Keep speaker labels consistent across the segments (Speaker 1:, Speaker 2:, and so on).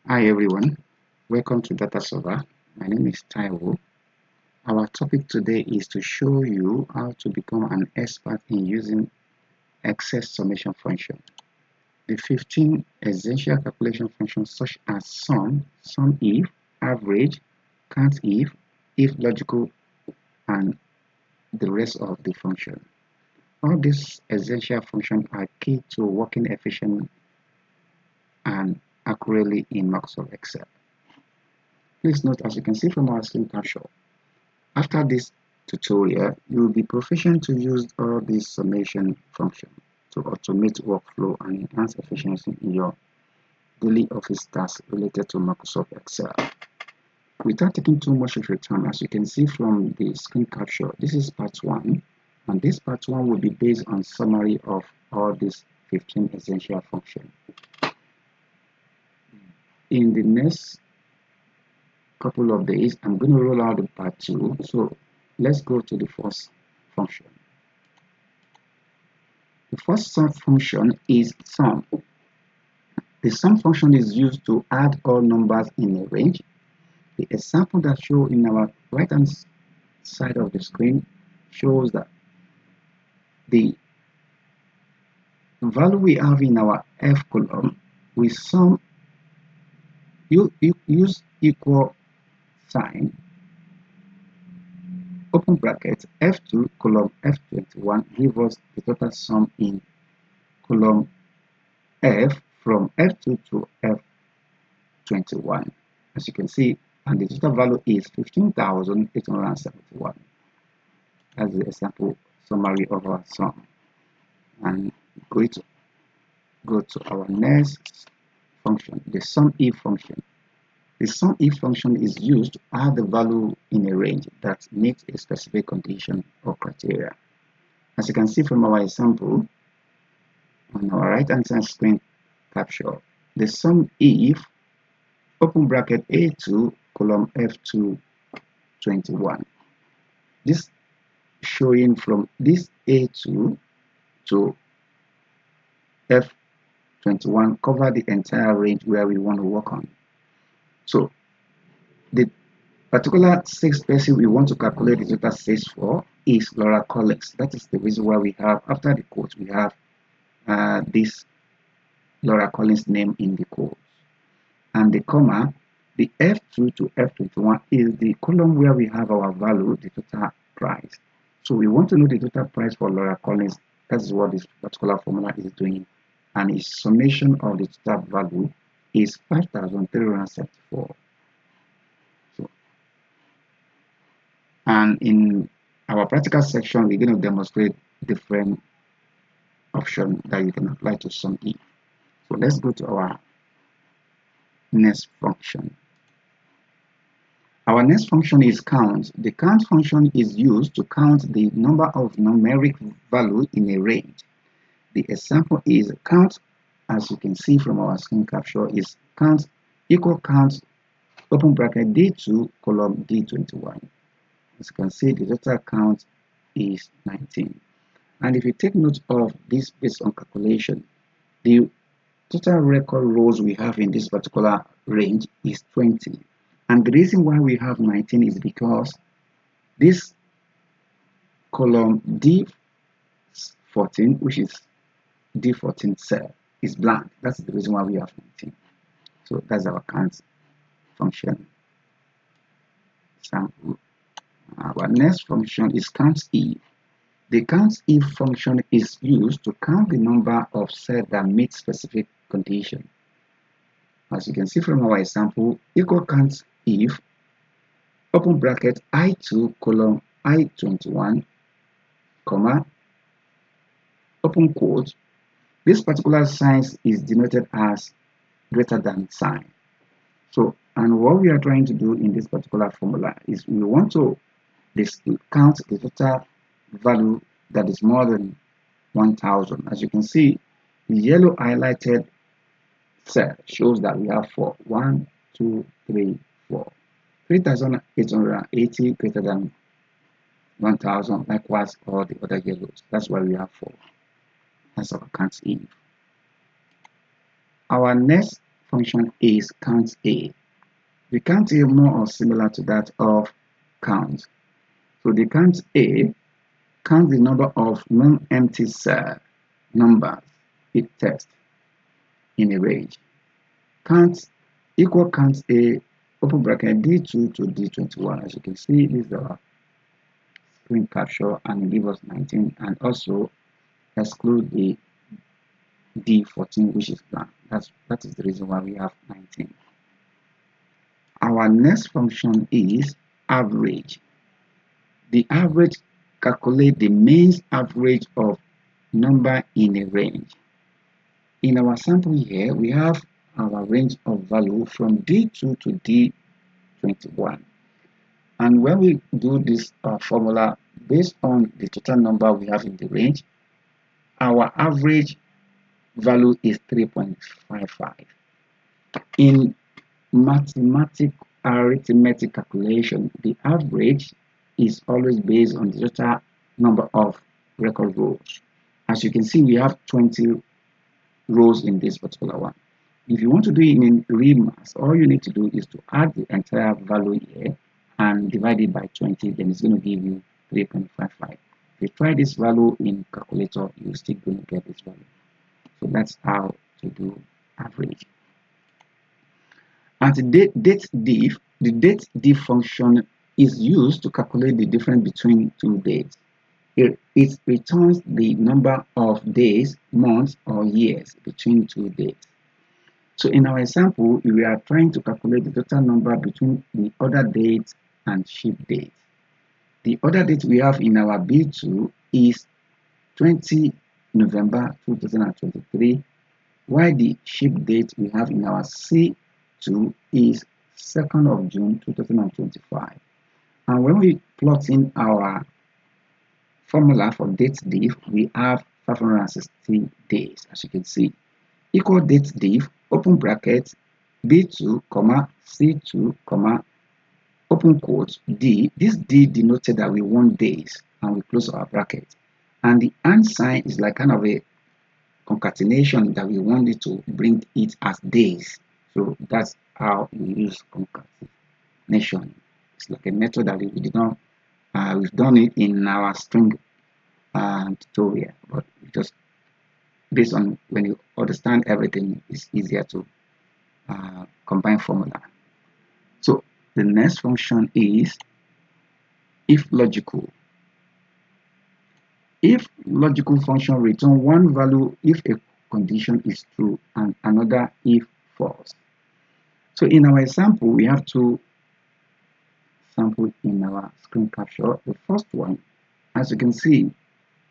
Speaker 1: Hi everyone, welcome to Data Server. My name is Taiwo. Our topic today is to show you how to become an expert in using excess summation function. The 15 essential calculation functions such as sum if, average, count if logical, and the rest of the function. All these essential functions are key to working efficiently and accurately in Microsoft Excel. Please note, as you can see from our screen capture, after this tutorial, you will be proficient to use all these summation functions to automate workflow and enhance efficiency in your daily office tasks related to Microsoft Excel. Without taking too much of your time, as you can see from the screen capture, this is part 1, and this part 1 will be based on summary of all these 15 essential functions. In the next couple of days, I'm going to roll out the part 2, so let's go to the first function. The first sum function is sum. The sum function is used to add all numbers in a range. The example that shows in our right hand side of the screen shows that the value we have in our F column, we sum, use equal sign, open bracket, F2 column F21 give us the total sum in column F from F2 to F21. As you can see, and the total value is 15,871. That's the example summary of our sum. And going to go to our next function, the sum if function. The sum if function is used to add the value in a range that meets a specific condition or criteria. As you can see from our example on our right hand side screen capture, the sum if open bracket A2 column F2 21. This showing from this A2 to F21 cover the entire range where we want to work on. So the particular sales person we want to calculate the total sales for is Laura Collins. That is the reason why we have, after the quote, we have this Laura Collins name in the quote. And the comma, the F2 to F21 is the column where we have our value, the total price. So we want to know the total price for Laura Collins. That's what this particular formula is doing. And its summation of the total value is 5,374. So, and in our practical section, we're going to demonstrate different options that you can apply to sum if. So let's go to our next function. Our next function is count. The count function is used to count the number of numeric values in a range. The example is count, as you can see from our screen capture, is count equal count open bracket D2 column D21. As you can see, the total count is 19. And if you take note of this based on calculation, the total record rows we have in this particular range is 20. And the reason why we have 19 is because this column D14, which is D14 cell, is blank. That's the reason why we have 19. So that's our count function sample. Our next function is count if. The count if function is used to count the number of cells that meet specific condition. As you can see from our example, equal count if open bracket I2 column I21 comma open quote. This particular sign is denoted as greater than sign. So, and what we are trying to do in this particular formula is we want to count the total value that is more than 1,000. As you can see, the yellow highlighted cell shows that we have 4. 1, 2, 3, 4. 3,880 greater than 1,000. Likewise, all the other yellows. That's why we have 4. That's our count if. Our next function is count A. The count A more or similar to that of count. So the count A counts the number of non-empty cell numbers it tests in a range. Count equal count A open bracket D2 to D21. As you can see, this is our screen capture and it gives us 19, and also exclude the D14 which is blank. That is the reason why we have 19. Our next function is average. The average calculate the mean average of number in a range. In our sample here, we have our range of value from D2 to D21. And when we do this formula based on the total number we have in the range, our average value is 3.55. In mathematical arithmetic calculation, the average is always based on the total number of record rows. As you can see, we have 20 rows in this particular one. If you want to do it in real math, all you need to do is to add the entire value here and divide it by 20, then it's going to give you 3.55. If you try this value in calculator, you're still going to get this value. So that's how to do average. At the date diff, the date diff function is used to calculate the difference between two dates. It returns the number of days, months, or years between two dates. So in our example, we are trying to calculate the total number between the order date and ship date. The order date we have in our B2 is 20 November 2023, while the ship date we have in our C2 is 2nd of June 2025. And when we plot in our formula for date diff, we have 560 days, as you can see. Equal date diff, open bracket, B2, C2, open quote, D. This D denoted that we want days, and we close our bracket. And the and sign is like kind of a concatenation that we want it to bring it as days. So that's how we use concatenation. It's like a method that we did not, we've done it in our string tutorial, but just based on when you understand everything, it's easier to combine formula. So the next function is if logical. If logical function return one value if a condition is true and another if false. So in our example, we have two samples in our screen capture. The first one, as you can see,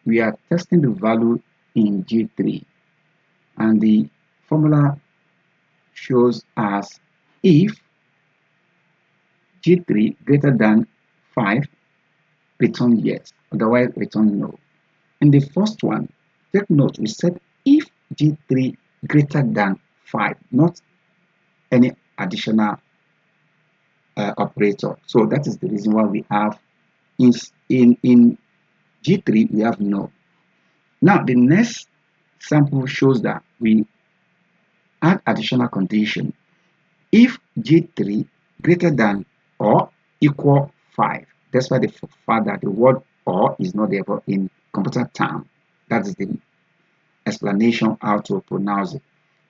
Speaker 1: we are testing the value in G3, and the formula shows as if G3 greater than 5, return yes, otherwise return no. In the first one, take note, we said if G3 greater than 5, not any additional operator. So that is the reason why we have in G3 we have no. Now the next sample shows that we add additional condition. If G3 greater than or equal 5, that's why the fact that the word or is not there, but in computer term, that is the explanation how to pronounce it.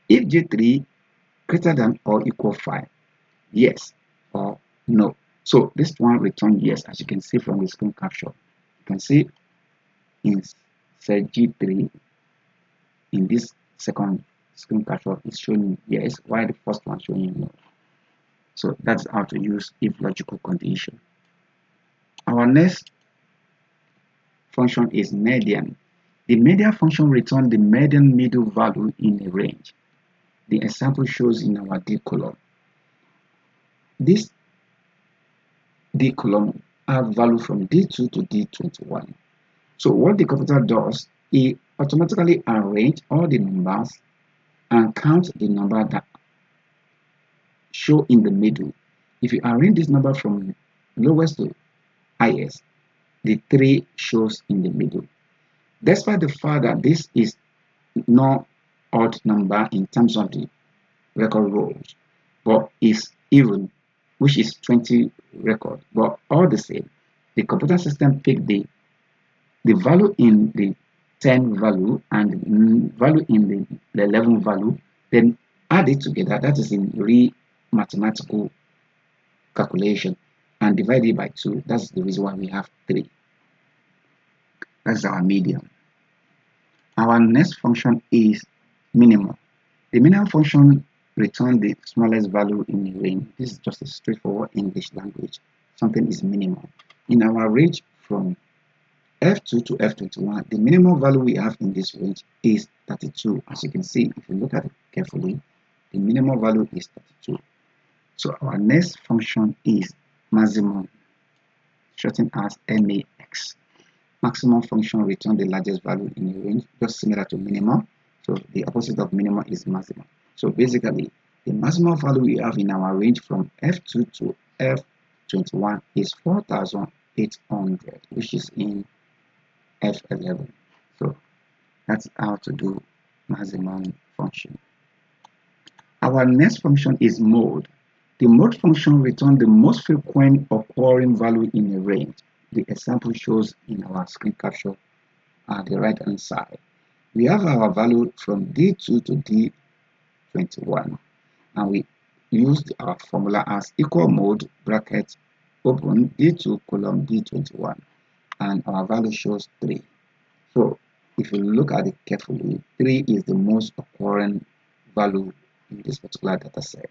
Speaker 1: If G3 greater than or equal 5, yes or no. So this one return yes, as you can see from the screen capture. You can see in set G3 in this second screen capture is showing yes, while the first one showing no. So that's how to use if logical condition. Our next function is median. The median function returns the median middle value in a range. The example shows in our D column. This D column have value from D2 to D21. So what the computer does, it automatically arrange all the numbers and count the number that show in the middle. If you arrange this number from lowest to highest, the 3 shows in the middle. Despite the fact that this is not odd number in terms of the record rows, but is even, which is 20 record. But all the same, the computer system picked the value in the 10 value and the value in the 11 value, then add it together. That is in real mathematical calculation, and divide it by 2. That's the reason why we have 3. That's our median. Our next function is minimum. The minimum function returns the smallest value in a range. This is just a straightforward English language. Something is minimum. In our range from F2 to F21, the minimum value we have in this range is 32. As you can see, if you look at it carefully, the minimum value is 32. So our next function is maximum, shortened as MAX. Maximum function returns the largest value in a range, just similar to minimum. So the opposite of minimum is maximum. So basically, the maximum value we have in our range from F2 to F21 is 4,800, which is in F11. So that's how to do maximum function. Our next function is mode. The mode function returns the most frequent occurring value in a range. The example shows in our screen capture at the right hand side. We have our value from D2 to D21, and we used our formula as equal mode bracket open D2 column D21, and our value shows 3. So if you look at it carefully, 3 is the most occurring value in this particular data set.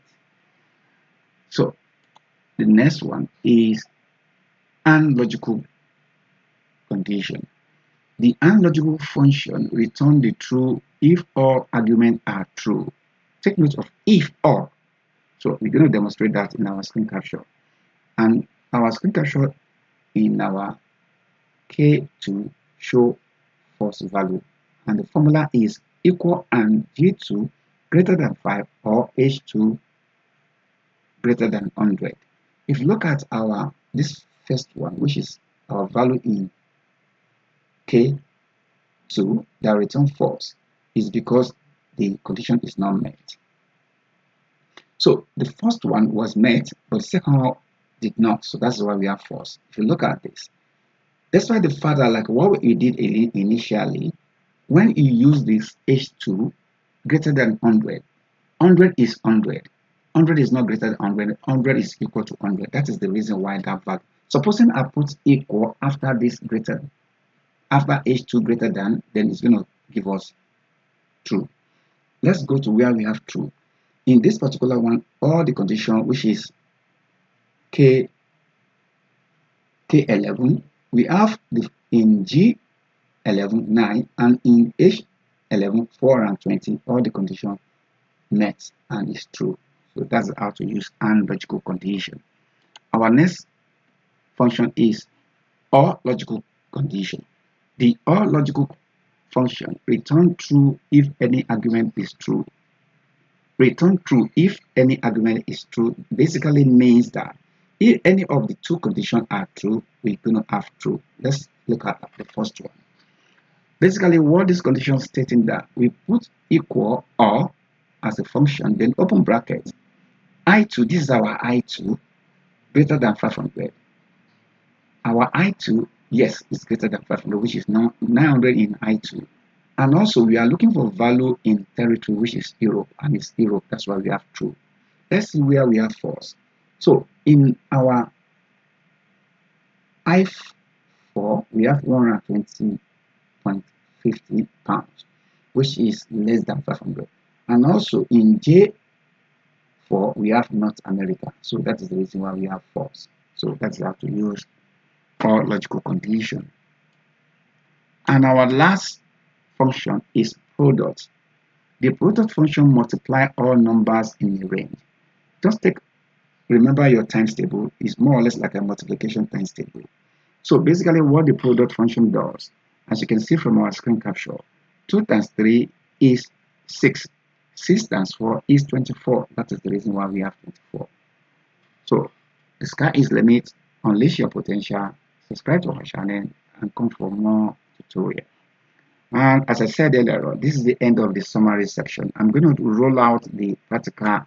Speaker 1: So the next one is AND logical condition. The AND logical function returns the true if all arguments are true. Take note of if all. So we're going to demonstrate that in our screen capture. And our screen capture in our K2 show false value. And the formula is equal and G2 greater than 5 or H2 greater than 100. If you look at this first one, which is our value in K2 that return false, is because the condition is not met. So the first one was met, but the second one did not. So that's why we have false. If you look at this, that's why the father, like what we did initially, when you use this H2 greater than 100, 100 is 100. 100 is not greater than 100. 100 is equal to 100. That is the reason why that value. Supposing I put equal after this greater, after H2 greater than, then it's going to give us true. Let's go to where we have true. In this particular one, all the condition, which is K11, we have in G11 9 and in H11 4 and 20, all the condition met and is true. So that's how to use AND logical condition. Our next function is OR logical condition. The OR logical function return true if any argument is true. Return true if any argument is true basically means that if any of the two conditions are true, we're going to have true. Let's look at the first one. Basically, what this condition is stating that we put equal or as a function, then open bracket I2, this is our I2, greater than 500. Our I2, yes, is greater than 500, which is now 900 in I2. And also, we are looking for value in territory, which is Europe, and it's Europe. That's why we have true. Let's see where we have false. So, in our I4, we have 120.50 pounds, which is less than 500. And also, in J4, we have North America. So, that is the reason why we have false. So, that's how to use OR logical condition. And our last function is product. The product function multiply all numbers in a range. Just remember your times table is more or less like a multiplication times table. So basically what the product function does, as you can see from our screen capture, 2 times 3 is 6. 6 times 4 is 24. That is the reason why we have 24. So the sky is the limit. Unleash your potential. Subscribe to our channel and come for more tutorials. And as I said earlier on, this is the end of the summary section. I'm going to roll out the practical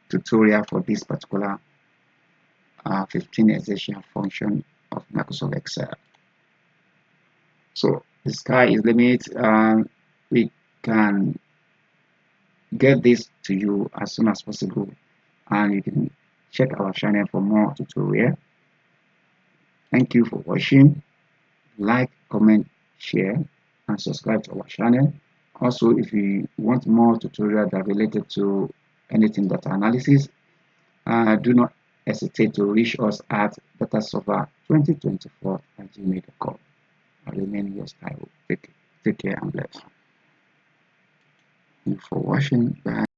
Speaker 1: tutorial for this particular 15 essential function of Microsoft Excel. So the sky is the limit, and we can get this to you as soon as possible, and you can check our channel for more tutorial. Thank you for watching. Like, comment, share, and subscribe to our channel. Also, if you want more tutorials that are related to anything data analysis, do not hesitate to reach us at dataserver2024@gmail.com. I remain your style. Take care and bless. Thank you for watching. Bye.